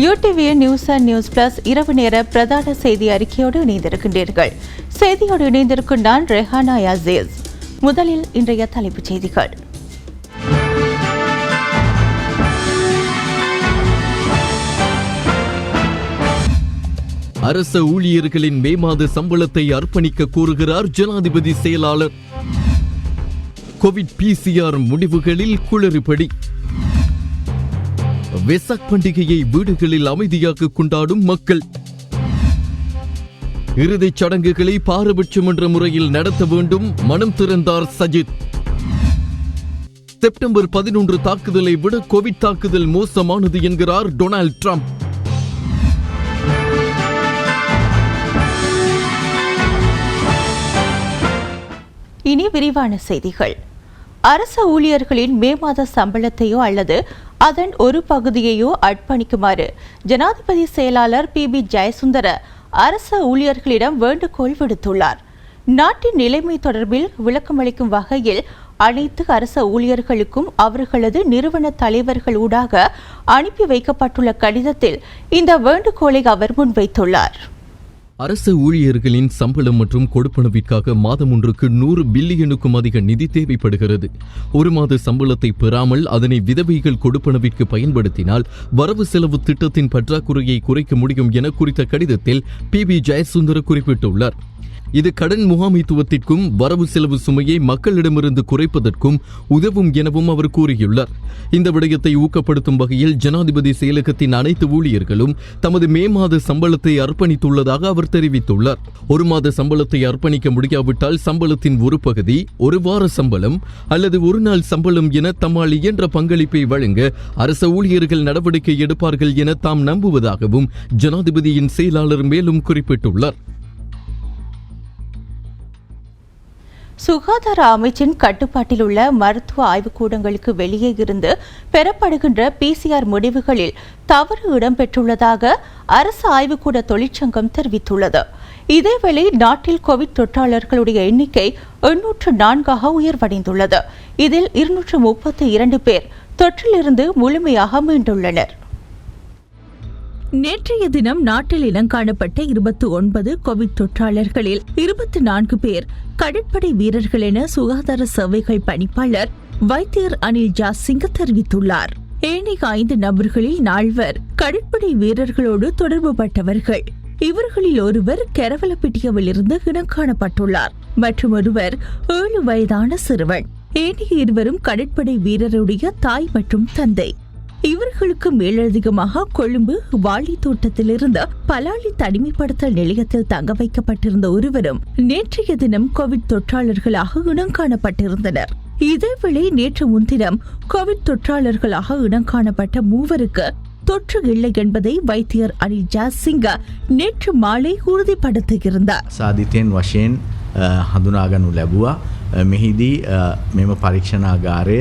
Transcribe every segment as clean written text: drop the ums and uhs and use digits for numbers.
UTV news and news plus இரவு நேர பிரதான செய்தி அறிக்கையோடு இணைந்திருக்கின்றீர்கள். செய்தியோடு இணைந்திருக்கும் நான் ரெஹானா யாசேஸ். முதலில் இன்றைய தலைப்புச் செய்திகள். அரச ஊழியர்களின் மே மாத சம்பளத்தை அர்ப்பணிக்க கோருகிறார் ஜனாதிபதி செயலாளர். கோவிட் PCR முடிவுகளில் குளறுபடி. வெசாக் பண்டிகையை வீடுகளில் அமைதியாக கொண்டாடும் மக்கள். இறுதிச் சடங்குகளை பாரபட்சம் என்ற முறையில் நடத்த வேண்டும், மனம் திறந்தார் சஜித். செப்டம்பர் 11 தாக்குதலை விட கோவிட் தாக்குதல் மோசமானது என்கிறார் டொனால்ட் ட்ரம்ப். இனி விரிவான செய்திகள். அரச ஊழியர்களின் மே மாத சம்பளத்தையோ அல்லது அதன் ஒரு பகுதியையோ அர்ப்பணிக்குமாறு ஜனாதிபதி செயலாளர் PB ஜெயசுந்தர அரச ஊழியர்களிடம் வேண்டுகோள் விடுத்துள்ளார். நாட்டின் நிலைமை தொடர்பில் விளக்கமளிக்கும் வகையில் அனைத்து அரச ஊழியர்களுக்கும் அவர்களது நிறுவன தலைவர்கள் ஊடாக அனுப்பி வைக்கப்பட்டுள்ள கடிதத்தில் இந்த வேண்டுகோளை அவர் முன்வைத்துள்ளார். அரசு ஊழியர்களின் சம்பளம் மற்றும் கொடுப்பனவிற்காக மாதம் ஒன்றுக்கு 100 பில்லியனுக்கும் அதிக நிதி தேவைப்படுகிறது. ஒரு மாத சம்பளத்தை பெறாமல் அதனை விதவைகள் கொடுப்பனவிற்கு பயன்படுத்தினால் வரவு செலவு திட்டத்தின் பற்றாக்குறையை குறைக்க முடியும் என குறித்த கடிதத்தில் PB ஜெயசுந்தர குறிப்பிட்டுள்ளார். இது கடன் முகாமைத்துவத்திற்கும் வரவு செலவு சுமையை மக்களிடமிருந்து குறைப்பதற்கும் உதவும் எனவும் அவர் கூறியுள்ளார். இந்த விடயத்தை ஊக்கப்படுத்தும் வகையில் ஜனாதிபதி செயலகத்தின் அனைத்து ஊழியர்களும் தமது மே மாத சம்பளத்தை அர்ப்பணித்துள்ளதாக அவர் தெரிவித்துள்ளார். ஒரு மாத சம்பளத்தை அர்ப்பணிக்க முடியாவிட்டால் சம்பளத்தின் ஒரு பகுதி, ஒரு வார சம்பளம் அல்லது ஒரு நாள் சம்பளம் என தம்மால் இயன்ற பங்களிப்பை வழங்க அரச ஊழியர்கள் நடவடிக்கை எடுப்பார்கள் என தாம் நம்புவதாகவும் ஜனாதிபதியின் செயலாளர் மேலும் குறிப்பிட்டுள்ளார். சுகாதார அமைச்சின் கட்டுப்பாட்டில் உள்ள மருத்துவ ஆய்வுக்கூடங்களுக்கு வெளியே இருந்து பெறப்படுகின்ற PCR முடிவுகளில் தவறு இடம்பெற்றுள்ளதாக அரசு ஆய்வுக்கூட தொழிற்சங்கம் தெரிவித்துள்ளது. இதேவேளை நாட்டில் கோவிட் தொற்றாளர்களுடைய எண்ணிக்கை 804 உயர்வடைந்துள்ளது. இதில் 232 பேர் தொற்றிலிருந்து முழுமையாக மீண்டுள்ளனர். நேற்றைய தினம் நாட்டில் இனங்காணப்பட்ட 29 கோவிட் தொற்றாளர்களில் 24 பேர் கடற்படை வீரர்கள் என சுகாதார சேவைகள் பணிப்பாளர் வைத்தியர் அனில் ஜாசிங்க தெரிவித்துள்ளார். ஏனைய 5 நபர்களில் 4 கடற்படை வீரர்களோடு தொடர்புபட்டவர்கள். இவர்களில் ஒருவர் கெரவலப்பிட்டியவில் இருந்து இனங்காணப்பட்டுள்ளார் மற்றும் ஒருவர் 7 வயதான சிறுவன். ஏனைய இருவரும் கடற்படை வீரருடைய தாய் மற்றும் தந்தை. இவர்களுக்கு மேலதிகமாக கொழும்பு வாழி தோட்டத்திலிருந்து பலாலி தனிமைப்படுத்தல் நிலையத்தில் தங்க வைக்கப்பட்டிருந்த ஒருவரும் நேற்றைய தினம் கோவிட் தொற்றாளர்களாக இனங்காணப்பட்டிருந்தனர். இதேவேளை நேற்று முன்தினம் கோவிட் தொற்றாளர்களாக இனங்காணப்பட்ட 3 தொற்று இல்லை என்பதை வைத்தியர் அனில் ஜாசிங்க நேற்று மாலை உறுதிப்படுத்தியிருந்தார். සාධිතයන් වශයෙන් හඳුනාගනු ලැබුවා. මෙහිදී මෙම පරීක්ෂණාගාරය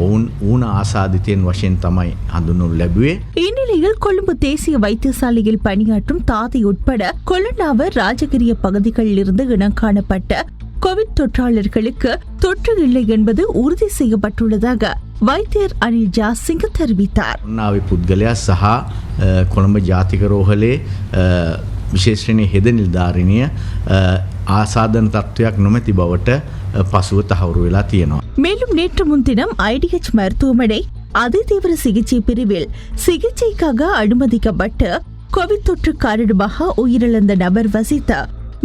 ඔවුන් ඌන ආසාධිතයන් වශයෙන් තමයි හඳුන්වනු ලැබුවේ. இந்நிலையில் கொழும்பு தேசிய வைத்தியசாலையில் பணியாற்றும் தாதி உட்பட கொலன்னாவ ராஜகிரிய பகுதிகளில் இருந்து இனங்காணப்பட்ட கோவிட் தொற்றாளர்களுக்கு தொற்று இல்லை என்பது உறுதி செய்யப்பட்டுள்ளதாக வைத்தியர் அனில் ஜாசிங்க தெரிவித்தார். උන්නාවේ පුද්ගලයා සහ කොළඹ ජාතික රෝහලේ විශේෂණීය හෙද නිලධාරිනිය ආසාදන තත්ත්වයක් නොමැති බවට පසුව තහවුරු වෙලා තියෙනවා. மேலும் நேற்று முன்தினம் IDH மருத்துவமனை அதிதீவிர சிகிச்சை பிரிவில் சிகிச்சைக்காக அனுமதிக்கப்பட்டு கோவிட் தொற்று காரணமாக உயிரிழந்த நபர் வசித்த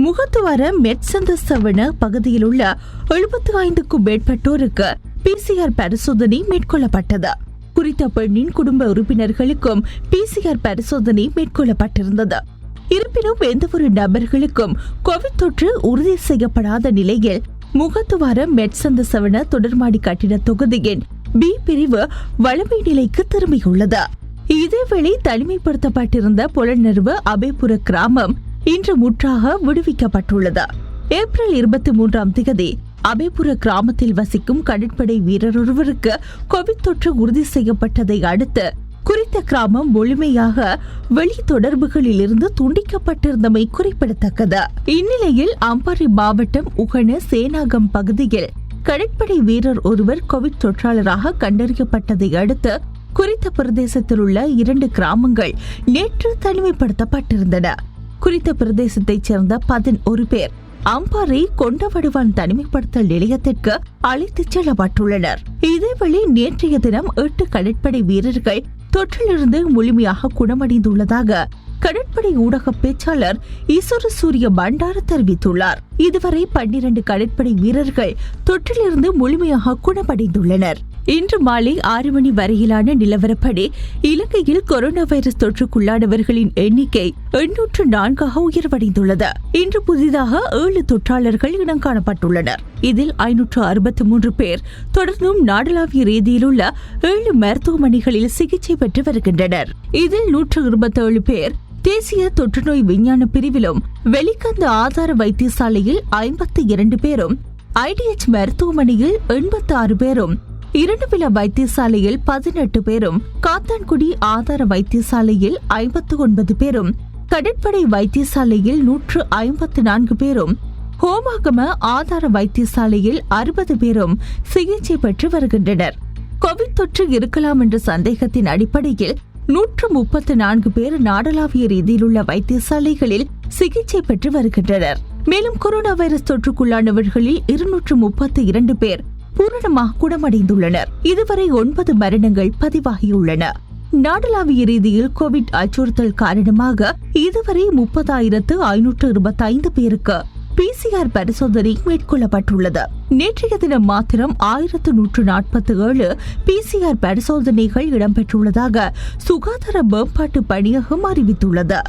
முகத்துவார மெட்சந்தஸ்தவன பகுதியில் உள்ள 75க்கும் மேற்பட்டோருக்கு PCR பரிசோதனை மேற்கொள்ளப்பட்டது. குறித்த பெண்ணின் குடும்ப உறுப்பினர்களுக்கும் PCR பரிசோதனை மேற்கொள்ளப்பட்டிருந்தது. இருப்பினும் எந்தவொரு நபர்களுக்கும் கோவிட் தொற்று உறுதி செய்யப்படாத நிலையில் முகத்துவார மெட்சந்தசவன தொடர்மாடி கட்டிட தொகுதியின் B பிரிவு வளமை நிலைக்கு திரும்பியுள்ளது. இதேவேளை தனிமைப்படுத்தப்பட்டிருந்த புலனர்வு அபேபுர கிராமம் இன்று முற்றாக விடுவிக்கப்பட்டுள்ளது. ஏப்ரல் 23ஆம் தேதி அபேபுர கிராமத்தில் வசிக்கும் கடற்படை வீரர் ஒருவருக்கு கோவிட் தொற்று உறுதி செய்யப்பட்டதை அடுத்து குறித்த கிராமம் முழுமையாக வெளி தொடர்புகளில் இருந்து துண்டிக்கப்பட்டிருந்தமை குறிப்பிடத்தக்கது. இந்நிலையில் அம்பாறை மாவட்டம் உகன சேனாகம் பகுதியில் கடற்படை வீரர் ஒருவர் கோவிட் தொற்றாளராக கண்டறியப்பட்டதை அடுத்து குறித்த பிரதேசத்தில் உள்ள 2 கிராமங்கள் நேற்று தனிமைப்படுத்தப்பட்டிருந்தன. குறித்த பிரதேசத்தைச் சேர்ந்த 11 பேர் அம்பாறை கொண்டவடுவான் தனிமைப்படுத்தல் நிலையத்திற்கு அழைத்துச் செல்லப்பட்டுள்ளனர். இதேவேளை நேற்றைய தினம் 8 கடற்படை வீரர்கள் தொற்றிலிருந்து முழுமையாக குணமடைந்துள்ளதாக கடற்படை ஊடக பேச்சாளர் ஈஸ்வர சூரிய பண்டார தெரிவித்துள்ளார். இதுவரை 12 கடற்படை வீரர்கள் தொற்றிலிருந்து முழுமையாக குணமடைந்துள்ளனர். இன்று மாலை 6 மணி வரையிலான நிலவரப்படி இலங்கையில் கொரோனா வைரஸ் தொற்றுக்குள்ளானவர்களின் எண்ணிக்கை 804 உயர்வடைந்துள்ளது. இன்று புதிதாக 7 தொற்றாளர்கள் இனம் காணப்பட்டுள்ளனர். இதில் 563 பேர் தொடர்ந்தும் நாடளாவிய ரீதியில் உள்ள 7 மருத்துவமனைகளில் சிகிச்சை பெற்று வருகின்றனர். இதில் 127 பேர் தேசிய தொற்றுநோய் விஞ்ஞான பிரிவிலும், வெளிக்கந்த ஆதார வைத்தியசாலையில் 52 பேரும், IDH மருத்துவமனையில் 86 பேரும், இரண்டுவில வைத்தியசாலையில் 18 பேரும், காத்தான்குடி ஆதார வைத்தியசாலையில் 59 பேரும், கடற்படை வைத்தியசாலையில் 154 பேரும், ஹோமாகம ஆதார வைத்தியசாலையில் 60 பேரும் சிகிச்சை பெற்று வருகின்றனர். கோவிட் தொற்று இருக்கலாம் என்ற சந்தேகத்தின் அடிப்படையில் 134 பேர் நாடளாவிய ரீதியில் உள்ள வைத்தியசாலைகளில் சிகிச்சை பெற்று வருகின்றனர். மேலும் கொரோனா வைரஸ் தொற்றுக்குள்ளானவர்களில் 232 பேர் பூரணமாக குணமடைந்துள்ளனர். இதுவரை 9 மரணங்கள் பதிவாகியுள்ளன. நாடளாவிய ரீதியில் கோவிட் அச்சுறுத்தல் காரணமாக இதுவரை 30,525 பேருக்கு PCR பரிசோதனை மேற்கொள்ளப்பட்டுள்ளது. நேற்றைய தினம் மாத்திரம் 1147 PCR பரிசோதனைகள் இடம்பெற்றுள்ளதாக சுகாதார மேம்பாட்டு பணியகம் அறிவித்துள்ளது.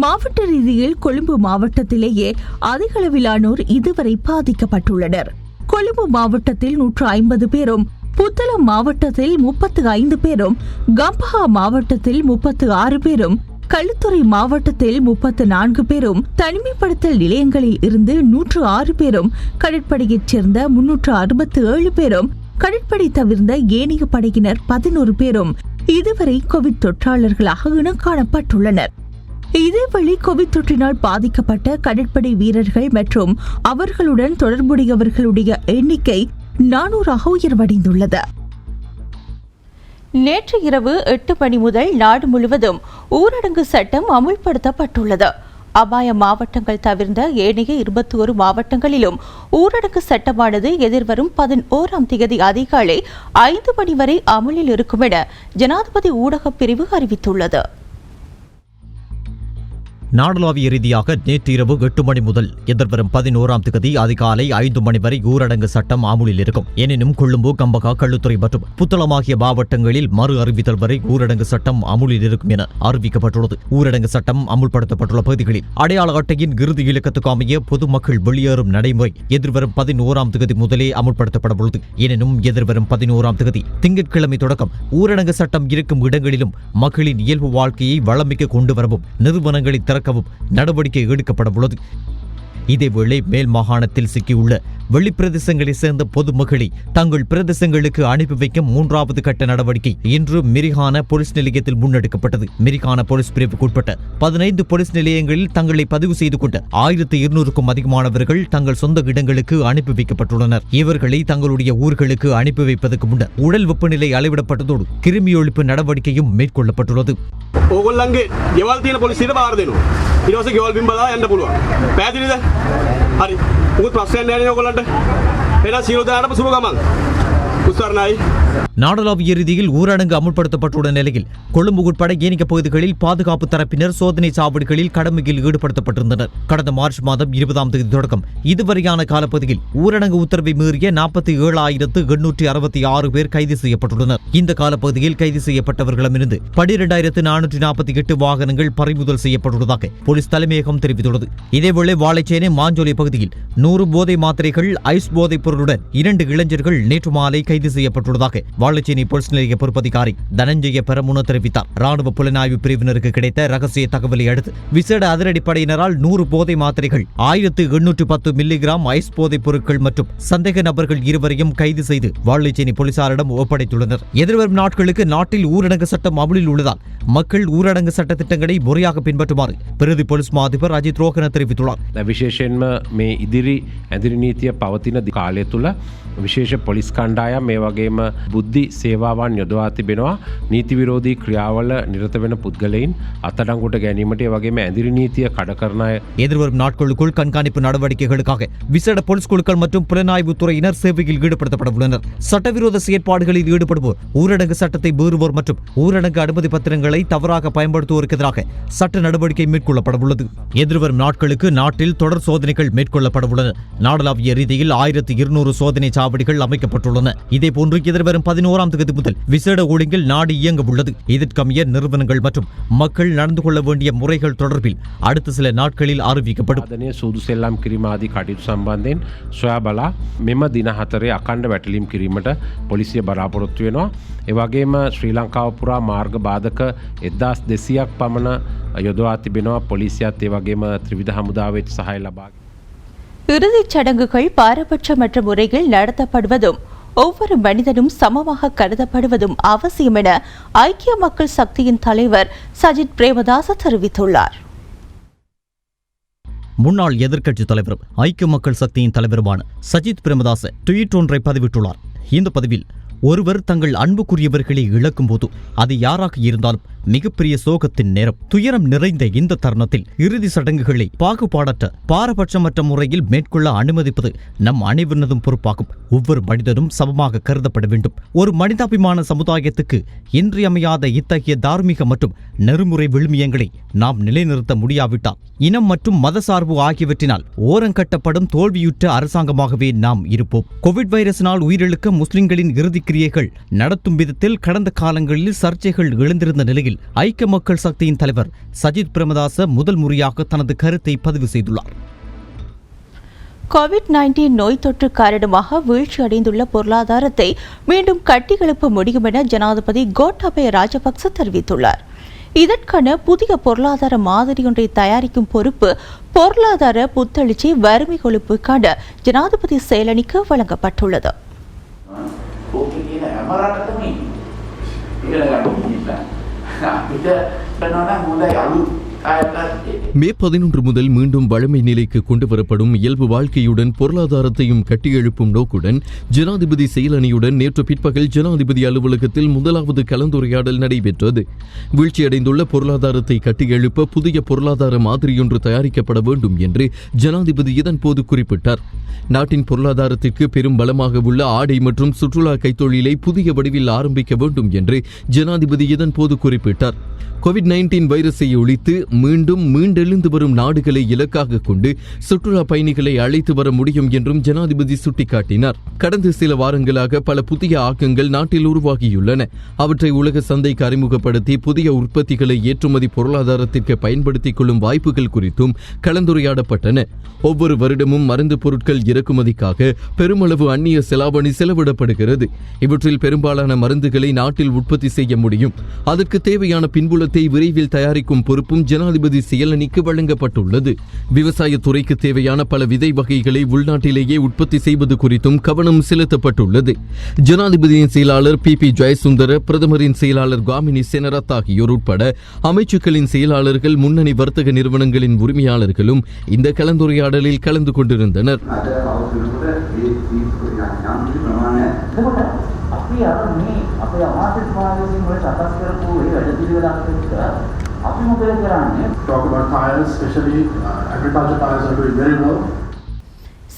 மாவட்ட ரீதியில் கொழும்பு மாவட்டத்திலேயே அதிக அளவிலானோர் இதுவரை பாதிக்கப்பட்டுள்ளனர். கொழும்பு மாவட்டத்தில் 150 பேரும், புத்தளம் மாவட்டத்தில் 35 பேரும், கம்பஹா மாவட்டத்தில் 36 பேரும், களுத்துறை மாவட்டத்தில் 34 பேரும், தனிமைப்படுத்தல் நிலையங்களில் இருந்து 106 பேரும், கடற்படையைச் சேர்ந்த 367 பேரும், கடற்படை தவிர்ந்த ஏனைய படையினர் 11 பேரும் இதுவரை கோவிட் தொற்றாளர்களாக இனம் காணப்பட்டுள்ளனர். இதேவேளை கோவிட் தொற்றினால் பாதிக்கப்பட்ட கடற்படை வீரர்கள் மற்றும் அவர்களுடன் தொடர்புடையவர்களுடைய எண்ணிக்கை 400 உயர்வடைந்துள்ளது. நேற்று இரவு 8 மணி முதல் நாடு முழுவதும் ஊரடங்கு சட்டம் அமுல்படுத்தப்பட்டுள்ளது. அபாய மாவட்டங்கள் தவிர்ந்த ஏனைய 21 மாவட்டங்களிலும் ஊரடங்கு சட்டமானது எதிர்வரும் 11ஆம் தேதி அதிகாலை 5 மணி வரை அமலில் இருக்கும் என ஜனாதிபதி ஊடகப் பிரிவு அறிவித்துள்ளது. நாடளாவிய ரீதியாக நேற்று இரவு 8 மணி முதல் எதிர்வரும் 11ஆம் தேதி அதிகாலை 5 மணி வரை ஊரடங்கு சட்டம் அமுலில் இருக்கும். எனினும் கொழும்பு, கம்பகா, களுத்துறை மற்றும் புத்தளம் ஆகிய மாவட்டங்களில் மறு அறிவித்தல் வரை ஊரடங்கு சட்டம் அமுலில் இருக்கும் என அறிவிக்கப்பட்டுள்ளது. ஊரடங்கு சட்டம் அமுல்படுத்தப்பட்டுள்ள பகுதிகளில் அடையாள அட்டையின் இறுதி இலக்கத்துக்கு அமைய பொதுமக்கள் வெளியேறும் நடைமுறை எதிர்வரும் 11ஆம் தேதி முதலே அமுல்படுத்தப்பட உள்ளது. எனினும் எதிர்வரும் 11ஆம் தேதி திங்கட்கிழமை தொடக்கம் ஊரடங்கு சட்டம் இருக்கும் இடங்களிலும் மக்களின் இயல்பு வாழ்க்கையை வளமிக்க கொண்டு வரவும் நிறுவனங்களை திறக்கவும் நடவடிக்கை எடுக்கப்பட உள்ளது. இதேவேளை மேல் மாகாணத்தில் சிக்கியுள்ள வெளிப்பிரதேசங்களைச் சேர்ந்த பொதுமக்களை தங்கள் பிரதேசங்களுக்கு அனுப்பி வைக்கும் 3வது கட்ட நடவடிக்கை இன்று மிரிகான போலீஸ் நிலையத்தில் முன்னெடுக்கப்பட்டது. மிரிகான போலீஸ் பிரிவுக்குட்பட்ட 15 போலீஸ் நிலையங்களில் தங்களை பதிவு செய்து கொண்ட 1200க்கும் அதிகமானவர்கள் தங்கள் சொந்த இடங்களுக்கு அனுப்பி வைக்கப்பட்டுள்ளனர். இவர்களை தங்களுடைய ஊர்களுக்கு அனுப்பி வைப்பதற்கு முன்னர் உடல் வெப்பநிலை அளவிடப்பட்டதோடு கிருமி ஒழிப்பு நடவடிக்கையும் மேற்கொள்ளப்பட்டுள்ளது. ඕගොල්ලන්ගේ ගෙවල් තියෙන පොලිසියට බාර දෙනවා. ඊට පස්සේ ගෙවල් බිම් බලා යන්න පුළුවන්. පැහැදිලිද? හරි. මොකද ප්‍රශ්නයක් නැහැ නේ ඕගොල්ලන්ට. එහෙනම් සියලු දෙනාටම සුබ ගමන්. උත්තරණයි. நாடளாவிய ரீதியில் ஊரடங்கு அமுல்படுத்தப்பட்டுள்ள நிலையில் கொழும்பு உட்பட ஏனைய பகுதிகளில் பாதுகாப்பு தரப்பினர் சோதனை சாவடிகளில் கடமையில் ஈடுபடுத்தப்பட்டிருந்தனர். கடந்த மார்ச் மாதம் 20ஆம் தேதி தொடக்கம் இதுவரையான காலப்பகுதியில் ஊரடங்கு உத்தரவை மீறிய 47,866 பேர் கைது செய்யப்பட்டுள்ளனர். இந்த காலப்பகுதியில் கைது செய்யப்பட்டவர்களிடமிருந்து 12,448 வாகனங்கள் பறிமுதல் செய்யப்பட்டுள்ளதாக போலீஸ் தலைமையகம் தெரிவித்துள்ளது. இதேவேளை வாழைச்சேனை மாஞ்சோலை பகுதியில் 100 போதை மாத்திரைகள், ஐஸ் போதைப் பொருளுடன் 2 இளைஞர்கள் நேற்று மாலை கைது செய்யப்பட்டுள்ளதாக வாழைச்சேனை போலீஸ் நிலைய பொறுப்பதிகாரி தனஞ்சய பெரமுன தெரிவித்தார். ராணுவ புலனாய்வு பிரிவினருக்கு கிடைத்த ரகசிய தகவலை அடுத்து விசேட அதிரடிப்படையினரால் 100 போதை மாத்திரைகள், 1810 மில்லிகிராம் ஐஸ் போதைப் பொருட்கள் மற்றும் சந்தேக நபர்கள் 2 கைது செய்து வாழைச்சேனை போலீசாரிடம் ஒப்படைத்துள்ளனர். எதிர்வரும் நாட்களுக்கு நாட்டில் ஊரடங்கு சட்டம் அமலில் உள்ளதால் மக்கள் ஊரடங்கு சட்ட திட்டங்களை முறையாக பின்பற்றுமாறு பிரதி போலீஸ் மா அதிபர் அஜித் ரோஹன தெரிவித்துள்ளார். විශේෂයෙන්ම මේ ඉදිරි ඇදිරි නීතිය පවතින කාලය තුළ විශේෂ පොලිස් කණ්ඩායම් මේ වගේම බුද්ධි සේවාවන් යොදවා තිබෙනවා. නීති විරෝධී ක්‍රියාවල නිරත වෙන පුද්ගලයින් අත්අඩංගුවට ගැනීමට ඒ වගේම ඇඳිරි நீதிය කඩ කරන අය எதிர்வரும் நாட்களுக்குள் கண்காணிப்பு நடவடிக்கைகளுக்காக விசேட போலீஸ் குழுக்கள் மற்றும் புலனாய்வுத் துறையினர் சேவையில் ஈடுபடுத்தப்பட உள்ளனர். சட்டவிரோத செயற்பாடுகளில் ஈடுபடுவோர், ஊரடங்கு சட்டத்தை மீறுவோர் மற்றும் ஊரடங்கு அனுமதி பத்திரங்களை தவறாக பயன்படுத்துவோருக்கு எதிராக சட்ட நடவடிக்கை மேற்கொள்ளப்பட உள்ளது. எதிர்வரும் நாட்களுக்கு நாட்டில் தொடர் சோதனைகள் மேற்கொள்ளப்பட உள்ளன. நாடளாவிய ரீதியில் 1200 சோதனை சாவடிகள் அமைக்கப்பட்டுள்ளன. இதேபோன்று எதிர்வரும் 11ஆம் தேதி முதல் விசேட ஒழுங்கில் நாடு இயங்க உள்ளது. இதற்கமைய நிறுவனங்கள் மற்றும் மக்கள் நடந்து கொள்ள வேண்டிய முறைகள் தொடர்பில் அடுத்த சில நாட்களில் அறிவிக்கப்படும். සූදු සෙල්ලම් කිරීම ආදී කටයුතු සම්බන්ධයෙන් සොයා බලා මෙම දින 4 අඛණ්ඩ වැටලීම් කිරීමට පොලිසිය බලාපොරොත්තු වෙනවා. ඒ වගේම ශ්‍රී ලංකාව පුරා මාර්ග බාධක 1200ක් පමණ යොදවා තිබෙනවා. පොලිසියත් ඒ වගේම ත්‍රිවිධ හමුදාවේ සහාය ලබා இறுதிச் சடங்குகள் பாரபட்சமற்ற முறையில் நடத்தப்படுவதும் ஒவ்வொரு மனிதனும் சமமாக கருதப்படுவதும் அவசியம் என ஐக்கிய மக்கள் சக்தியின் தலைவர் சஜித் பிரேமதாச தெரிவித்துள்ளார். முன்னாள் எதிர்க்கட்சித் தலைவரும் ஐக்கிய மக்கள் சக்தியின் தலைவருமான சஜித் பிரேமதாச ட்வீட் ஒன்றை பதிவிட்டுள்ளார். இந்த பதிவில் ஒருவர் தங்கள் அன்புக்குரியவர்களை இழக்கும் போது அது யாராக இருந்தாலும் மிகப்பெரிய சோகத்தின் நேரம். துயரம் நிறைந்த இந்த தருணத்தில் இறுதி சடங்குகளை பாகுபாடற்ற பாரபட்சமற்ற முறையில் மேற்கொள்ள அனுமதிப்பது நம் அனைவரதும் பொறுப்பாகும். ஒவ்வொரு மனிதனும் சமமாக கருதப்பட வேண்டும். ஒரு மனிதாபிமான சமுதாயத்துக்கு இன்றியமையாத இத்தகைய தார்மீக மற்றும் நெறிமுறை விழுமியங்களை நாம் நிலைநிறுத்த முடியாவிட்டால் இனம் மற்றும் மதசார்பு ஆகியவற்றினால் ஓரங்கட்டப்படும் தோல்வியுற்ற அரசாங்கமாகவே நாம் இருப்போம். கோவிட் வைரஸினால் உயிரிழக்க முஸ்லிம்களின் இறுதி கிரியைகள் நடத்தும் விதத்தில் கடந்த காலங்களில் சர்ச்சைகள் எழுந்திருந்த நிலையில் ஐக்கிய மக்கள் சக்தியின் தலைவர் சஜித் பிரேமதாச முதல் முறையாக தனது கருத்தை பதிவு செய்துள்ளார். கோவிட்-19 நோய் தொற்று காரணமாக வீழ்ச்சியடைந்துள்ள பொருளாதாரத்தை மீண்டும் கட்டியெழுப்ப முடியும் என ஜனாதிபதி கோட்டாபய ராஜபக்ச தெரிவித்துள்ளார். இதற்கான புதிய பொருளாதார மாதிரியொன்றை தயாரிக்கும் பொறுப்பு பொருளாதார புத்தெழுச்சி வறுமை ஒழிப்புக்கான ஜனாதிபதி செயலணிக்கு வழங்கப்பட்டுள்ளது. மே 11 முதல் மீண்டும் வழமை நிலைக்கு கொண்டு வரப்படும் இயல்பு வாழ்க்கையுடன் பொருளாதாரத்தையும் கட்டியெழுப்பும் நோக்குடன் ஜனாதிபதி செயலணியுடன் நேற்று பிற்பகல் ஜனாதிபதி அலுவலகத்தில் முதலாவது கலந்துரையாடல் நடைபெற்றது. வீழ்ச்சியடைந்துள்ள பொருளாதாரத்தை கட்டியெழுப்ப புதிய பொருளாதார மாதிரியொன்று தயாரிக்கப்பட வேண்டும் என்று ஜனாதிபதி இதன்போது குறிப்பிட்டார். நாட்டின் பொருளாதாரத்திற்கு பெரும் பலமாக உள்ள ஆடை மற்றும் சுற்றுலா கைத்தொழிலை புதிய வடிவில் ஆரம்பிக்க வேண்டும் என்று ஜனாதிபதி இதன்போது குறிப்பிட்டார். கோவிட்-19 வைரஸை ஒழித்து மீண்டும் மீண்டெழுந்து வரும் நாடுகளை இலக்காக கொண்டு சுற்றுலா பயணிகளை அழைத்து வர முடியும் என்றும் ஜனாதிபதி சுட்டிக்காட்டினார். கடந்த சில வாரங்களாக பல புதிய ஆக்கங்கள் நாட்டில் உருவாகியுள்ளன. அவற்றை உலக சந்தைக்கு அறிமுகப்படுத்தி புதிய உற்பத்திகளை ஏற்றுமதி பொருளாதாரத்திற்கு பயன்படுத்திக் கொள்ளும் வாய்ப்புகள் குறித்தும் கலந்துரையாடப்பட்டன. ஒவ்வொரு வருடமும் மருந்து பொருட்கள் இறக்குமதிக்காக பெருமளவு அந்நிய செலாவணி செலவிடப்படுகிறது. இவற்றில் பெரும்பாலான மருந்துகளை நாட்டில் உற்பத்தி செய்ய முடியும். அதற்கு தேவையான பின்புலத்தை விரைவில் தயாரிக்கும் பொறுப்பும் ஜனாதிபதி செயலணிக்கு வழங்கப்பட்டுள்ளது. விவசாய துறைக்கு தேவையான பல விதை வகைகளை உள்நாட்டிலேயே உற்பத்தி செய்வது குறித்தும் கவனம் செலுத்தப்பட்டுள்ளது. ஜனாதிபதியின் செயலாளர் பி ஜெயசுந்தர, பிரதமரின் செயலாளர் காமினி செனரத் ஆகியோர் உட்பட அமைச்சுக்களின் செயலாளர்கள், முன்னணி வர்த்தக நிறுவனங்களின் உரிமையாளர்களும் இந்த கலந்துரையாடலில் கலந்து கொண்டிருந்தனர்.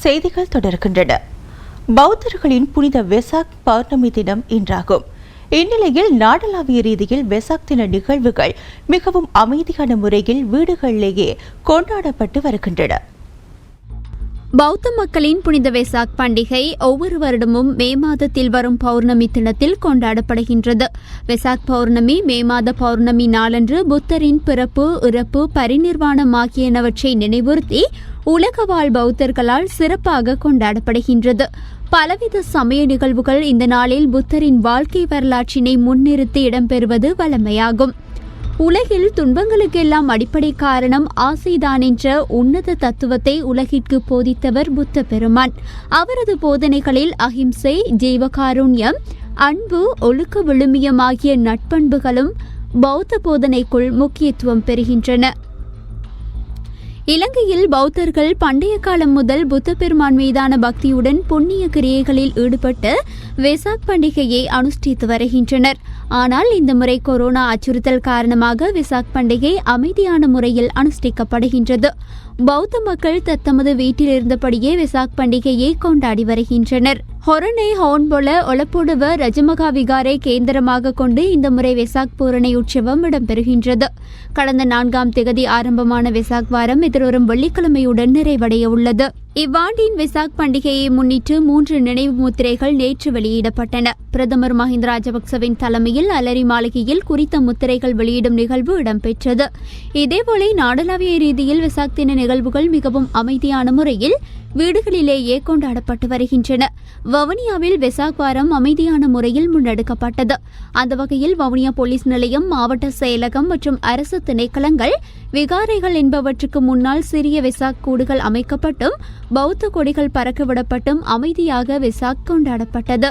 செய்திகள் தொடர்கின்றன. பௌத்தர்களின் புனித வெசாக் பௌர்ணமி தினம் இன்றாகும். இந்நிலையில் நாடளாவிய ரீதியில் வெசாக் தின நிகழ்வுகள் மிகவும் அமைதியான முறையில் வீடுகளிலேயே கொண்டாடப்பட்டு வருகின்றன. பௌத்த மக்களின் புனித வெசாக் பண்டிகை ஒவ்வொரு வருடமும் மே மாதத்தில் வரும் பௌர்ணமி தினத்தில் கொண்டாடப்படுகின்றது. வெசாக் பௌர்ணமி மே மாத பௌர்ணமி நாளன்று புத்தரின் பிறப்பு, இறப்பு, பரிநிர்வாணம் ஆகியனவற்றை நினைவுறுத்தி உலகவாழ் பௌத்தர்களால் சிறப்பாக கொண்டாடப்படுகின்றது. பலவித சமய நிகழ்வுகள் இந்த நாளில் புத்தரின் வாழ்க்கை வரலாற்றினை முன்னிறுத்தி இடம்பெறுவது வழமையாகும். உலகில் துன்பங்களுக்கெல்லாம் அடிப்படை காரணம் ஆசைதான் என்ற உன்னத தத்துவத்தை உலகிற்கு போதித்தவர் புத்த பெருமான். அவரது போதனைகளில் அஹிம்சை, ஜீவகாருண்யம், அன்பு, ஒழுக்க விழுமியம் ஆகிய நட்பண்புகளும் பௌத்த போதனைக்குள் முக்கியத்துவம் பெறுகின்றன. இலங்கையில் பௌத்தர்கள் பண்டைய காலம் முதல் புத்த பெருமான் மீதான பக்தியுடன் புண்ணிய கிரியைகளில் ஈடுபட்டு வெசாக் பண்டிகையை அனுஷ்டித்து வருகின்றனர். ஆனால் இந்த முறை கொரோனா அச்சுறுத்தல் காரணமாக வெசாக் பண்டிகை அமைதியான முறையில் அனுஷ்டிக்கப்படுகின்றது. பௌத்த மக்கள் தத்தமது வீட்டில் இருந்தபடியே வெசாக் பண்டிகையை கொண்டாடி வருகின்றனர். ஹொரணை ஹோன்பொல ஒலப்பொடுவ ரஜமகா விகாரை கேந்திரமாக கொண்டு இந்த முறை வெசாக் பூரணை உற்சவம் இடம்பெறுகின்றது. கடந்த 4ஆம் திகதி ஆரம்பமான வெசாக் வாரம் எதிர்வரும் வெள்ளிக்கிழமையுடன் நிறைவடைய உள்ளது. இவ்வாண்டின் வெசாக் பண்டிகையை முன்னிட்டு 3 நினைவு முத்திரைகள் நேற்று வெளியிடப்பட்டன. பிரதமர் மஹிந்த ராஜபக்சவின் தலைமையில் அலரி மாளிகையில் குறித்த முத்திரைகள் வெளியிடும் நிகழ்வு இடம்பெற்றது. இதேபோல நாடளாவிய ரீதியில் வெசாக் தின நிகழ்வுகள் மிகவும் அமைதியான முறையில் வீடுகளிலேயே கொண்டாடப்பட்டு வருகின்றன. வவுனியாவில் வெசாக் வாரம் அமைதியான முறையில் முன்னெடுக்கப்பட்டது. அந்த வகையில் வவுனியா போலீஸ் நிலையம், மாவட்ட செயலகம் மற்றும் அரசு திணைக்களங்கள், விகாரைகள் என்பவற்றுக்கு முன்னால் சிறிய வெசாக் கூடுகள் அமைக்கப்பட்டும் பௌத்த கொடிகள் பறக்கவிடப்பட்டும் அமைதியாக வெசாக் கொண்டாடப்பட்டது.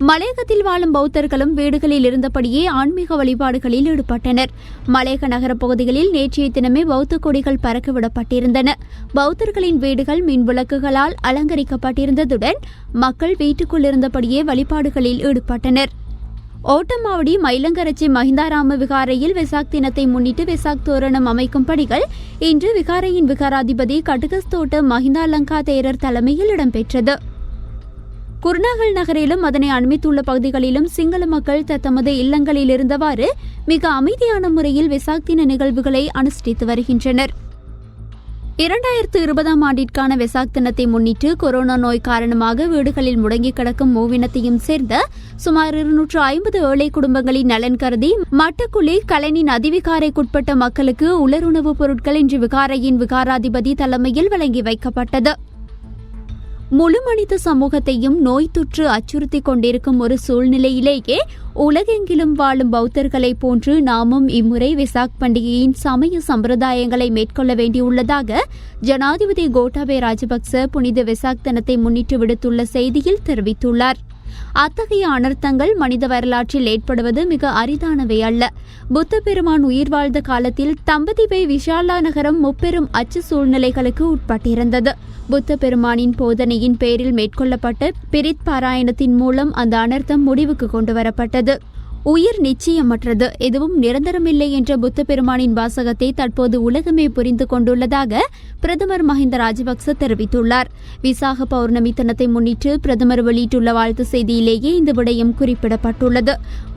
மலையகத்தில் வாழும் பௌத்தர்களும் வீடுகளில் இருந்தபடியே ஆன்மீக வழிபாடுகளில் ஈடுபட்டனர். மலையக நகர பகுதிகளில் நேற்றைய தினமே பௌத்த கொடிகள் பறக்கவிடப்பட்டிருந்தன. பௌத்தர்களின் வீடுகள் மின் விளக்குகளால் அலங்கரிக்கப்பட்டிருந்ததுடன் மக்கள் வீட்டுக்குள் இருந்தபடியே வழிபாடுகளில் ஈடுபட்டனர். ஓட்டமாவடி மயிலங்கரச்சி மஹிந்தாராம விகாரையில் வெசாக் தினத்தை முன்னிட்டு வெசாக் தோரணம் அமைக்கும் பணிகள் இன்று விகாரையின் விகாராதிபதி கட்டுகஸ்தோட்ட மஹிந்தாலங்கா தேரர் தலைமையில் இடம்பெற்றது. குருநாகல் நகரிலும் அதனை அண்மித்துள்ள பகுதிகளிலும் சிங்கள மக்கள் தத்தமது இல்லங்களில் இருந்தவாறு மிக அமைதியான முறையில் வெசாக் தின நிகழ்வுகளை அனுஷ்டித்து வருகின்றனர். 2020ஆம் ஆண்டிற்கான வெசாக் தினத்தை முன்னிட்டு கொரோனா நோய் காரணமாக வீடுகளில் முடங்கி கிடக்கும் மூவினத்தையும் சேர்ந்த சுமார் 250 ஏழை குடும்பங்களின் நலன் கருதி மட்டக்குழி கலனின் அதிவிகாரைக்குட்பட்ட மக்களுக்கு உலருணவுப் பொருட்கள் இன்று விகாரையின் விகாராதிபதி தலைமையில் வழங்கி வைக்கப்பட்டது. முழு மனித சமூகத்தையும் நோய் தொற்று அச்சுறுத்தி கொண்டிருக்கும் ஒரு சூழ்நிலையிலேயே உலகெங்கிலும் வாழும் பௌத்தர்களைப் போன்று நாமும் இம்முறை வெசாக் பண்டிகையின் சமய சம்பிரதாயங்களை மேற்கொள்ள வேண்டியுள்ளதாக ஜனாதிபதி கோட்டாபய ராஜபக்ச புனித வெசாக் தினத்தை முன்னிட்டு விடுத்துள்ள செய்தியில் தெரிவித்துள்ளார். அத்தகைய அனர்த்தங்கள் மனித வரலாற்றில் ஏற்படுவது மிக அரிதானவை அல்ல. புத்த பெருமான் உயிர் வாழ்ந்த காலத்தில் தம்பதிவை விஷாலா நகரம் முப்பெரும் அச்சு சூழ்நிலைகளுக்கு உட்பட்டிருந்தது. புத்த பெருமானின் போதனையின் பேரில் மேற்கொள்ளப்பட்ட பிரித் பாராயணத்தின் மூலம் அந்த அனர்த்தம் முடிவுக்கு கொண்டுவரப்பட்டது. உயிர் நிச்சயமற்றது, எதுவும் நிரந்தரமில்லை என்ற புத்த பெருமானின் வாசகத்தை தற்போது உலகமே புரிந்து கொண்டுள்ளதாக பிரதமர் மஹிந்த ராஜபக்ச தெரிவித்துள்ளார். விசாக பௌர்ணமி தினத்தை முன்னிட்டு பிரதமர் வெளியிட்டுள்ள வாழ்த்து செய்தியிலேயே இந்த விடயம் குறிப்பிடப்பட்டுள்ளது.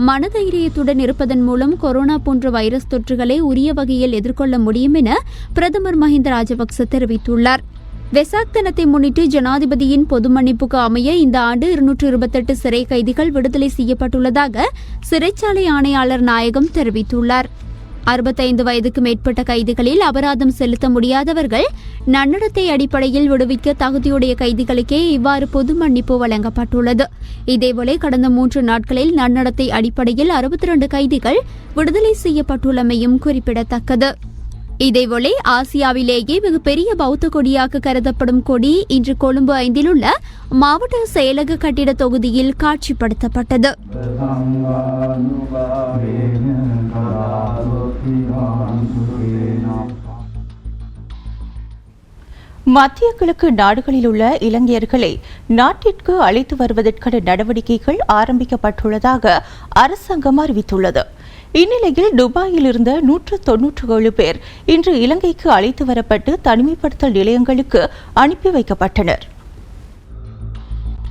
மனதைரியத்துடன் இருப்பதன் மூலம் கொரோனா போன்ற வைரஸ் தொற்றுகளை உரிய வகையில் எதிர்கொள்ள முடியும் என பிரதமர் மஹிந்த ராஜபக்ச தெரிவித்துள்ளார். வெசாக் தினத்தை முன்னிட்டு ஜனாதிபதியின் பொது மன்னிப்புக்கு அமைய இந்த ஆண்டு 228 சிறை கைதிகள் விடுதலை செய்யப்பட்டுள்ளதாக சிறைச்சாலை ஆணையாளர் நாயகம் தெரிவித்துள்ளார். 65 வயதுக்கு மேற்பட்ட கைதிகளில் அபராதம் செலுத்த முடியாதவர்கள் நன்னடத்தை அடிப்படையில் விடுவிக்க தகுதியுடைய கைதிகளுக்கே இவ்வாறு பொது மன்னிப்பு வழங்கப்பட்டுள்ளது. இதேபோல கடந்த 3 நாட்களில் நன்னடத்தை அடிப்படையில் 62 கைதிகள் விடுதலை செய்யப்பட்டுள்ளமையும் குறிப்பிடத்தக்கது. இதேபோல ஆசியாவிலேயே மிகப்பெரிய பௌத்த கொடியாக கருதப்படும் கொடி இன்று கொழும்பு 5 உள்ள மாவட்ட செயலக கட்டிட தொகுதியில் காட்சிப்படுத்தப்பட்டது. மத்திய கிழக்கு நாடுகளில் உள்ள இலங்கையர்களை நாட்டிற்கு அழைத்து வருவதற்கான நடவடிக்கைகள் ஆரம்பிக்கப்பட்டுள்ளதாக அரசாங்கம் அறிவித்துள்ளது. இந்நிலையில் துபாயில் இருந்த 197 பேர் இன்று இலங்கைக்கு அழைத்து வரப்பட்டு தனிமைப்படுத்தல் நிலையங்களுக்கு அனுப்பி வைக்கப்பட்டனர்.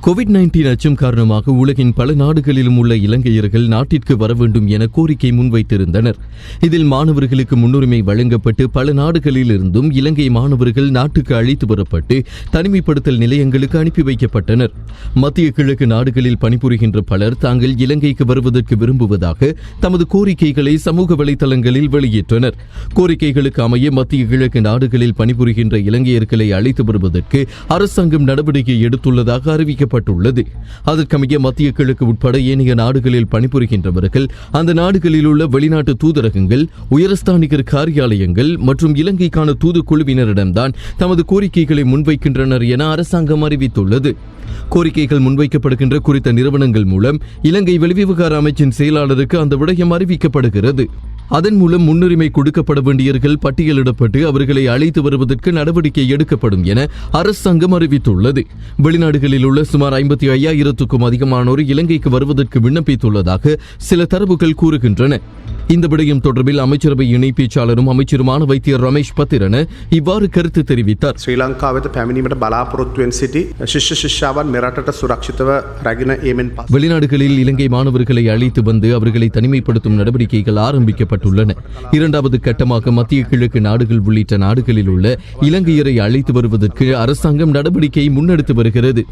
கோவிட்-19 அச்சம் காரணமாக உலகின் பல நாடுகளிலும் உள்ள இலங்கையர்கள் நாட்டிற்கு வர வேண்டும் என கோரிக்கை முன்வைத்திருந்தனர். இதில் மாணவர்களுக்கு முன்னுரிமை வழங்கப்பட்டு பல நாடுகளில் இருந்தும் இலங்கை மாணவர்கள் நாட்டுக்கு அழைத்து வரப்பட்டு தனிமைப்படுத்தல் நிலையங்களுக்கு அனுப்பி வைக்கப்பட்டனர். மத்திய கிழக்கு நாடுகளில் பணிபுரிகின்ற பலர் தாங்கள் இலங்கைக்கு வருவதற்கு விரும்புவதாக தமது கோரிக்கைகளை சமூக வலைதளங்களில் வெளியிட்டனர். கோரிக்கைகளுக்கு அமைய மத்திய கிழக்கு நாடுகளில் பணிபுரிகின்ற இலங்கையர்களை அழைத்து வருவதற்கு அரசாங்கம் நடவடிக்கை எடுத்துள்ளதாக அறிவிக்கப்பட்டது. அதற்கமைய மத்திய கிழக்கு உட்பட ஏனைய நாடுகளில் பணிபுரிகின்றவர்கள் அந்த நாடுகளில் உள்ள வெளிநாட்டு தூதரகங்கள், உயர்ஸ்தானிகர் காரியாலயங்கள் மற்றும் இலங்கைக்கான தூதுக்குழுவினரிடம்தான் தமது கோரிக்கைகளை முன்வைக்கின்றனர் என அரசாங்கம் அறிவித்துள்ளது. கோரிக்கைகள் முன்வைக்கப்படுகின்ற குறித்த நிறுவனங்கள் மூலம் இலங்கை வெளிவிவகார அமைச்சின் செயலாளருக்கு அந்த விடயம் அறிவிக்கப்படுகிறது. அதன் மூலம் முன்னுரிமை கொடுக்கப்பட வேண்டியவர்கள் பட்டியலிடப்பட்டு அவர்களை அழைத்து வருவதற்கு நடவடிக்கை எடுக்கப்படும் என அரசாங்கம் அறிவித்துள்ளது. வெளிநாடுகளில் உள்ள சுமார் 55,000க்கும் அதிகமானோர் இலங்கைக்கு வருவதற்கு விண்ணப்பித்துள்ளதாக சில தரவுகள் கூறுகின்றன. இந்த விடயம் தொடர்பில் அமைச்சரவை இணை பேச்சாளரும் அமைச்சருமான வைத்தியர் ரமேஷ் பத்திரன இவ்வாறு கருத்து தெரிவித்தார். ශ්‍රී ලංකාවට පැමිණීමට බලාපොරොත්තුවෙන් සිටි ශිෂ්‍ය ශිෂ්‍යාවන් මෙරටට සුරක්ෂිතව රැගෙන ඒමෙන් පස්සේ வெளிநாடுகளில் இலங்கை மாணவர்களை அழைத்து வந்து அவர்களை தனிமைப்படுத்தும் நடவடிக்கைகள் ஆரம்பிக்கப்பட்டுள்ளன. இரண்டாவது கட்டமாக மத்திய கிழக்கு நாடுகள் உள்ளிட்ட நாடுகளில் உள்ள இலங்கையரை அழைத்து வருவதற்கு அரசாங்கம் நடவடிக்கையை முன்னெடுத்து வருகிறது.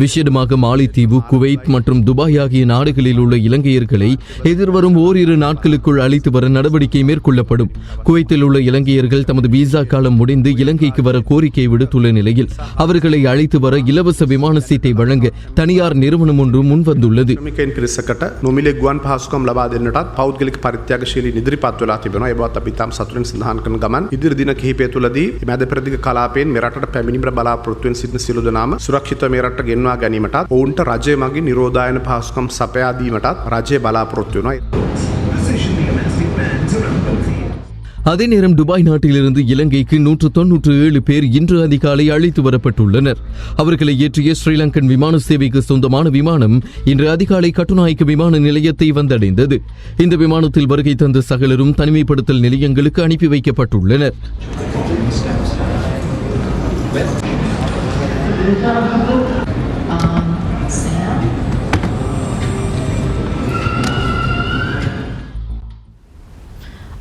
விசேடமாக மாலைத்தீவு, குவைத் மற்றும் துபாய் ஆகிய நாடுகளில் உள்ள இலங்கையர்களை எதிர்வரும் ஓரிரு நாட்களுக்குள் அழைத்து வர நடவடிக்கை மேற்கொள்ளப்படும். குவைத்தில் உள்ள இலங்கையர்கள் தமது விசா காலம் முடிந்து இலங்கைக்கு வர கோரிக்கை விடுத்துள்ள நிலையில் அவர்களை அழைத்து வர இலவச விமான சீட்டை வழங்க தனியார் நிறுவனம் ஒன்று முன்வந்துள்ளது. ශ්‍රමිකයන් පිරිසකට නොමිලේ ගුවන් පහසුකම් ලබා දෙන්නටත් පෞද්ගලික පරිත්‍යාගශීලී ඉදිරිපත් වෙලා තිබෙනවා. ඒවත් අපි තාම සතුටින් සඳහන් කරන ගමන් ඉදිරි දින කිහිපය තුළදී මැද පෙරදිග කලාපයෙන් මෙරටට පැමිණීමට බලාපොරොත්තුවෙන් සිටින සියලු දෙනාම සුරක්ෂිතව මෙරටට ගෙන්වා ගැනීමටත් ඔවුන්ට රජය මගින් නිරෝධායන පහසුකම් සපයා දීමටත් රජය බලාපොරොත්තු වෙනවා. அதே நேரம் துபாய் நாட்டிலிருந்து இலங்கைக்கு 197 பேர் இன்று அதிகாலை அழைத்து வரப்பட்டுள்ளனர். அவர்களை ஏற்றிய ஸ்ரீலங்கன் விமான சேவைக்கு சொந்தமான விமானம் இன்று அதிகாலை கட்டுநாயக்க விமான நிலையத்தை வந்தடைந்தது. இந்த விமானத்தில் வருகை தந்த சகலரும் தனிமைப்படுத்தல் நிலையங்களுக்கு அனுப்பி வைக்கப்பட்டுள்ளனர்.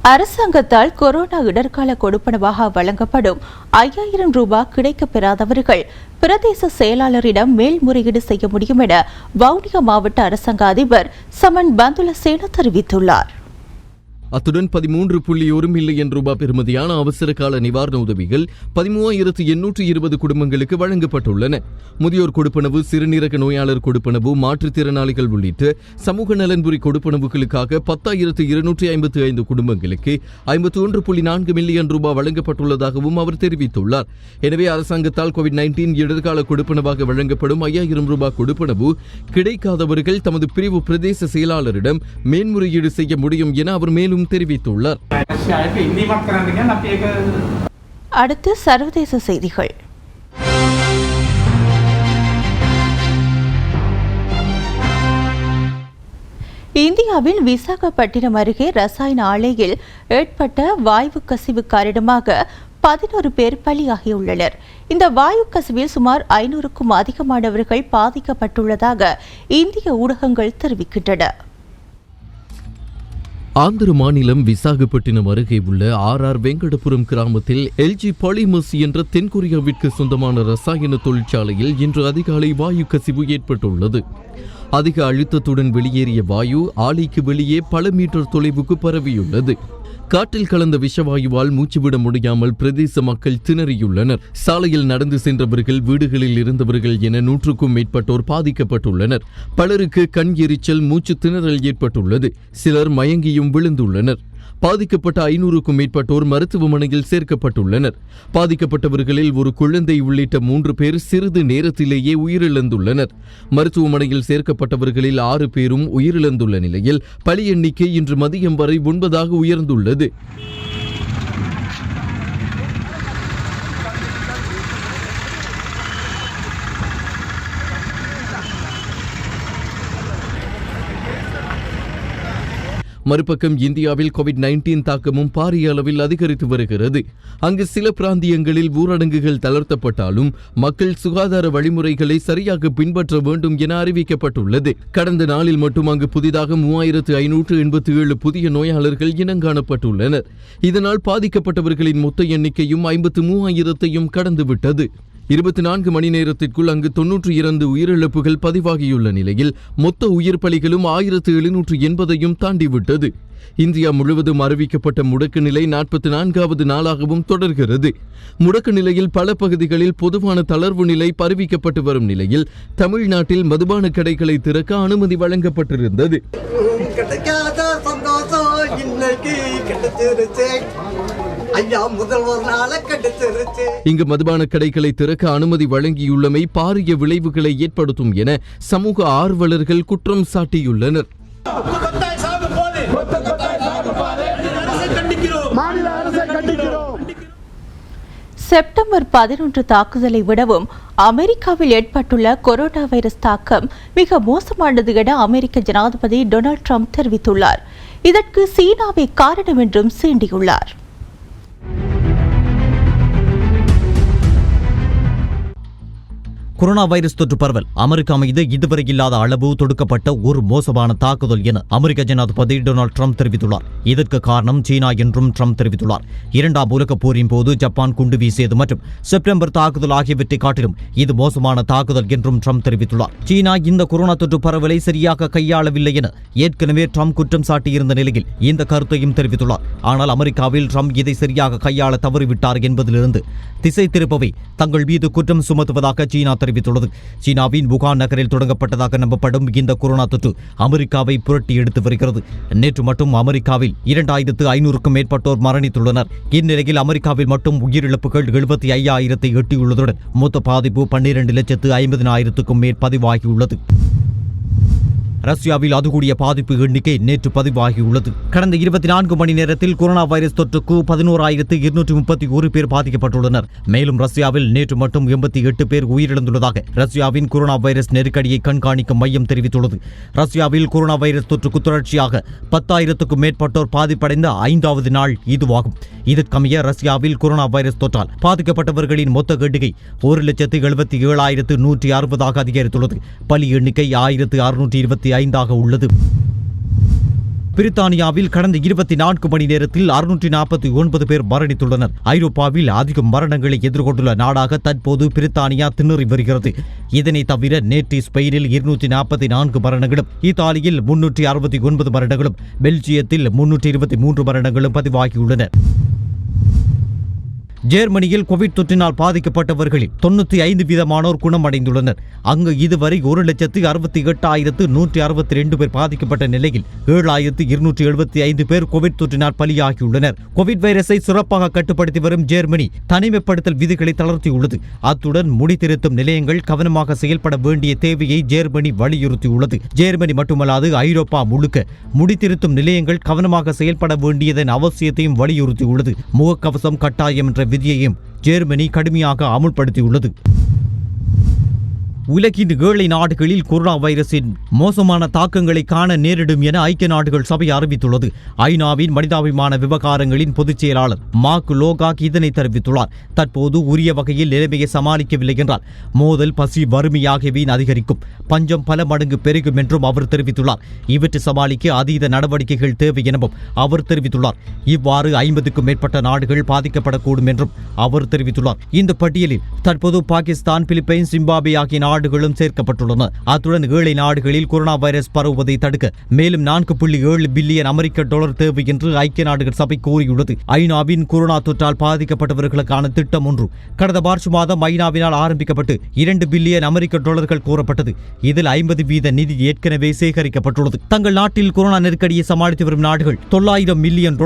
அரசாங்கத்தால் கொரோனா இடர்கால கொடுப்பனவாக வழங்கப்படும் 5,000 ரூபாய் கிடைக்கப் பெறாதவர்கள் பிரதேச செயலாளரிடம் மேல்முறையீடு செய்ய முடியும் என வவுனியா மாவட்ட அரசாங்க அதிபர் சமன் பந்துலசேன தெரிவித்துள்ளார். அத்துடன் 13.1 மில்லியன் ரூபாய் பெறுமதியான அவசர கால நிவாரண உதவிகள் 13,820 குடும்பங்களுக்கு வழங்கப்பட்டுள்ளன. முதியோர் கொடுப்பனவு, சிறுநீரக நோயாளர் கொடுப்பனவு, மாற்றுத்திறனாளிகள் உள்ளிட்ட சமூக நலன்புரி கொடுப்பனவுகளுக்காக 10,255 குடும்பங்களுக்கு 51.4 மில்லியன் ரூபாய் வழங்கப்பட்டுள்ளதாகவும் அவர் தெரிவித்துள்ளார். எனவே அரசாங்கத்தால் COVID-19 இடர்கால கொடுப்பனவாக வழங்கப்படும் 5,000 ரூபாய் கொடுப்பனவு கிடைக்காதவர்கள் தமது பிரிவு பிரதேச செயலாளரிடம் மேன்முறையீடு செய்ய முடியும் என அவர் மேலும் தெரிவித்துள்ளார். அடுத்து சர்வதேச செய்திகள். இந்தியாவின் விசாகப்பட்டினம் அருகே ரசாயன ஆலையில் ஏற்பட்ட வாயு கசிவு காரணமாக 11 பேர் பலியாகியுள்ளனர். இந்த வாயு கசிவில் சுமார் 500க்கும் அதிகமானவர்கள் பாதிக்கப்பட்டுள்ளதாக இந்திய ஊடகங்கள் தெரிவிக்கின்றன. ஆந்திர மாநிலம் விசாகப்பட்டினம் அருகே உள்ள ஆர் வெங்கடபுரம் கிராமத்தில் எல்ஜி பாலிமர்ஸ் என்ற தென்கொரியாவிற்கு சொந்தமான ரசாயன தொழிற்சாலையில் இன்று அதிகாலை வாயு கசிவு ஏற்பட்டுள்ளது. அதிக அழுத்தத்துடன் வெளியேறிய வாயு ஆலைக்கு வெளியே பல மீட்டர் தொலைவுக்கு பரவியுள்ளது. காற்றில் கலந்த விஷவாயுவால் மூச்சுவிட முடியாமல் பிரதேச மக்கள் திணறியுள்ளனர். சாலையில் நடந்து சென்றவர்கள், வீடுகளில் இருந்தவர்கள் என 100க்கும் மேற்பட்டோர் பாதிக்கப்பட்டுள்ளனர். பலருக்கு கண் எரிச்சல், மூச்சு திணறல் ஏற்பட்டுள்ளது. சிலர் மயங்கியும் விழுந்துள்ளனர். பாதிக்கப்பட்ட 500க்கும் மேற்பட்டோர் மருத்துவமனையில் சேர்க்கப்பட்டுள்ளனர். பாதிக்கப்பட்டவர்களில் ஒரு குழந்தை உள்ளிட்ட 3 பேர் சிறிது நேரத்திலேயே உயிரிழந்துள்ளனர். மருத்துவமனையில் சேர்க்கப்பட்டவர்களில் 6 பேரும் உயிரிழந்துள்ள நிலையில் பலி எண்ணிக்கை இன்று மதியம் வரை 9ஆக உயர்ந்துள்ளது. மறுபக்கம் இந்தியாவில் COVID-19 தாக்கமும் பாரிய அளவில் அதிகரித்து வருகிறது. அங்கு சில பிராந்தியங்களில் ஊரடங்குகள் தளர்த்தப்பட்டாலும் மக்கள் சுகாதார வழிமுறைகளை சரியாக பின்பற்ற வேண்டும் என அறிவிக்கப்பட்டுள்ளது. கடந்த நாளில் மட்டும் அங்கு புதிதாக 3,587 புதிய நோயாளர்கள் இனங்காணப்பட்டுள்ளனர். இதனால் பாதிக்கப்பட்டவர்களின் மொத்த எண்ணிக்கையும் 53,000ஐயும் கடந்துவிட்டது. 24 மணி நேரத்திற்குள் அங்கு 92 உயிரிழப்புகள் பதிவாகியுள்ள நிலையில் மொத்த உயிர் பலிகளும் 1,780ஐயும் தாண்டிவிட்டது. இந்தியா முழுவதும் அறிவிக்கப்பட்ட முடக்கு நிலை 44வது நாளாகவும் தொடர்கிறது. முடக்கு நிலையில் பல பகுதிகளில் பொதுவான தளர்வு நிலை அறிவிக்கப்பட்டு வரும் நிலையில் தமிழ்நாட்டில் மதுபான கடைகளை திறக்க அனுமதி வழங்கப்பட்டிருந்தது. கெடுத்துருச்சு ஐயா முதல்வர் நாள கெடுத்துருச்சு. இங்கு மதுபான கடைகளை திறக்க அனுமதி வழங்கியுள்ளமை பாரிய விளைவுகளை ஏற்படுத்தும் என சமூக ஆர்வலர்கள் குற்றம் சாட்டியுள்ளனர். செப்டம்பர் 11 தாக்குதலை விடவும் அமெரிக்காவில் ஏற்பட்டுள்ள கொரோனா வைரஸ் தாக்கம் மிக மோசமானது என அமெரிக்க ஜனாதிபதி டொனால்ட் ட்ரம்ப் தெரிவித்துள்ளார். இதற்கு சீனாவே காரணம் என்றும் சீண்டியுள்ளார். கொரோனா வைரஸ் தொற்று பரவல் அமெரிக்கா மீது இதுவரை இல்லாத அளவு தொடுக்கப்பட்ட ஒரு மோசமான தாக்குதல் என அமெரிக்க ஜனாதிபதி டொனால்ட் ட்ரம்ப் தெரிவித்துள்ளார். இதற்கு காரணம் சீனா என்றும் ட்ரம்ப் தெரிவித்துள்ளார். 2ஆம் உலகப் போரின் போது ஜப்பான் குண்டு வீசியது மற்றும் செப்டம்பர் தாக்குதல் ஆகியவற்றை காட்டிலும் இது மோசமான தாக்குதல் என்றும் ட்ரம்ப் தெரிவித்துள்ளார். சீனா இந்த கொரோனா தொற்று பரவலை சரியாக கையாளவில்லை என ஏற்கனவே ட்ரம்ப் குற்றம் சாட்டியிருந்த நிலையில் இந்த கருத்தையும் தெரிவித்துள்ளார். ஆனால் அமெரிக்காவில் ட்ரம்ப் இதை சரியாக கையாள தவறிவிட்டார் என்பதிலிருந்து திசை திருப்பவை தங்கள் மீது குற்றம் சுமத்துவதாக சீனா தெரிவித்துள்ளது. சீனாவின் வுகான் நகரில் தொடங்கப்பட்டதாக நம்பப்படும் இந்த கொரோனா தொற்று அமெரிக்காவை புரட்டி எடுத்து வருகிறது. நேற்று மட்டும் அமெரிக்காவில் 2500க்கும் மேற்பட்டோர் மரணித்துள்ளனர். இந்நிலையில் அமெரிக்காவில் மட்டும் உயிரிழப்புகள் 75,000 எட்டியுள்ளதுடன் மொத்த பாதிப்பு 12,50,000க்கும் மேல் பதிவாகியுள்ளது. ரஷ்யாவில் அதுகூடிய பாதிப்பு எண்ணிக்கை நேற்று பதிவாகியுள்ளது. கடந்த 24 மணி நேரத்தில் கொரோனா வைரஸ் தொற்றுக்கு 11,231 பேர் பாதிக்கப்பட்டுள்ளனர். மேலும் ரஷ்யாவில் நேற்று மட்டும் 88 பேர் உயிரிழந்துள்ளதாக ரஷ்யாவின் கொரோனா வைரஸ் நெருக்கடியை கண்காணிக்கும் மையம் தெரிவித்துள்ளது. ரஷ்யாவில் கொரோனா வைரஸ் தொற்றுக்கு தொடர்ச்சியாக 10,000க்கும் மேற்பட்டோர் பாதிப்படைந்த 5வது நாள் இதுவாகும். இதற்கமைய ரஷ்யாவில் கொரோனா வைரஸ் தொற்றால் பாதிக்கப்பட்டவர்களின் மொத்த எண்ணிக்கை 1,77,160 அதிகரித்துள்ளது. பலி எண்ணிக்கை 1,625 உள்ளது. பிரித்தானியாவில் கடந்த 24 மணி நேரத்தில் 649 பேர் மரணித்துள்ளனர். ஐரோப்பாவில் அதிக மரணங்களை எதிர்கொண்டுள்ள நாடாக தற்போது பிரித்தானியா திணறி வருகிறது. இதனை தவிர நேற்று ஸ்பெயினில் 244 மரணங்களும், இத்தாலியில் 369 மரணங்களும், பெல்ஜியத்தில் 323 மரணங்களும் பதிவாகியுள்ளன. ஜெர்மனியில் கோவிட் தொற்றினால் பாதிக்கப்பட்டவர்களில் 95% குணமடைந்துள்ளனர். அங்கு இதுவரை 1,68,162 பேர் பாதிக்கப்பட்ட நிலையில் 7,275 பேர் கோவிட் தொற்றினால் பலியாகியுள்ளனர். கோவிட் வைரஸை சிறப்பாக கட்டுப்படுத்தி வரும் ஜெர்மனி தனிமைப்படுத்தல் விதிகளை தளர்த்தியுள்ளது. அத்துடன் முடித்திருத்தும் நிலையங்கள் கவனமாக செயல்பட வேண்டிய தேவையை ஜெர்மனி வலியுறுத்தியுள்ளது. ஜெர்மனி மட்டுமல்லாது ஐரோப்பா முழுக்க முடித்திருத்தும் நிலையங்கள் கவனமாக செயல்பட வேண்டியதன் அவசியத்தையும் வலியுறுத்தியுள்ளது. முகக்கவசம் கட்டாயம் என்ற விதியையும் ஜெர்மனி கடுமையாக அமுல்படுத்தியுள்ளது. உலகின் ஏழை நாடுகளில் கொரோனா வைரஸின் மோசமான தாக்கங்களை காண நேரிடும் என ஐக்கிய நாடுகள் சபை அறிவித்துள்ளது. ஐநாவின் மனிதாபிமான விவகாரங்களின் பொதுச் செயலாளர் மார்க் லோகாக் இதனை தெரிவித்துள்ளார். தற்போது உரிய வகையில் நிலைமையை சமாளிக்கவில்லை என்றால் மோதல், பசி, வறுமை ஆகியவை அதிகரிக்கும், பஞ்சம் பல மடங்கு பெருகும் என்றும் அவர் தெரிவித்துள்ளார். இவற்றை சமாளிக்க அதீத நடவடிக்கைகள் தேவை எனவும் அவர் தெரிவித்துள்ளார். இவ்வாறு 50க்கும் மேற்பட்ட நாடுகள் பாதிக்கப்படக்கூடும் என்றும் அவர் தெரிவித்துள்ளார். இந்த பட்டியலில் தற்போது பாகிஸ்தான், பிலிப்பைன்ஸ், ஜிம்பாப்வே ஆகிய நாடுகளும் சேர்க்கப்பட்டுள்ளன. அத்துடன் ஏழை நாடுகளில் கொரோனா வைரஸ் பரவுவதை தடுக்க மேலும் $4.7 பில்லியன் அமெரிக்க டாலர் தேவை என்று ஐக்கிய நாடுகள் சபை கூறியுள்ளது. ஐநாவின் கொரோனா தொற்றால் பாதிக்கப்பட்டவர்களுக்கான திட்டம் ஒன்று கடந்த மார்ச் மாதம் ஐநாவினால் ஆரம்பிக்கப்பட்டு $2 பில்லியன் அமெரிக்க டாலர்கள் கோரப்பட்டது. இதில் 50% நிதி ஏற்கனவே சேகரிக்கப்பட்டுள்ளது. தங்கள் நாட்டில் கொரோனா நெருக்கடியை சமாளித்து வரும் நாடுகள் $900 மில்லியன்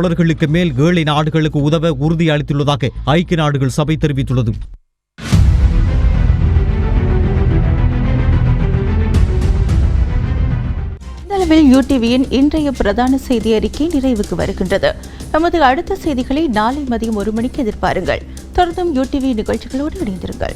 மேல் ஏழை நாடுகளுக்கு உதவ உறுதி அளித்துள்ளதாக ஐக்கிய நாடுகள் சபை தெரிவித்துள்ளது. யூடிவியின் இன்றைய பிரதான செய்தி அறிக்கை நிறைவுக்கு வருகின்றது. நமது அடுத்த செய்திகளை நாளை மதியம் 1 மணிக்கு எதிர்பாருங்கள். தொடர்ந்தும் யூடிவி நிகழ்ச்சிகளோடு இணைந்திருங்கள்.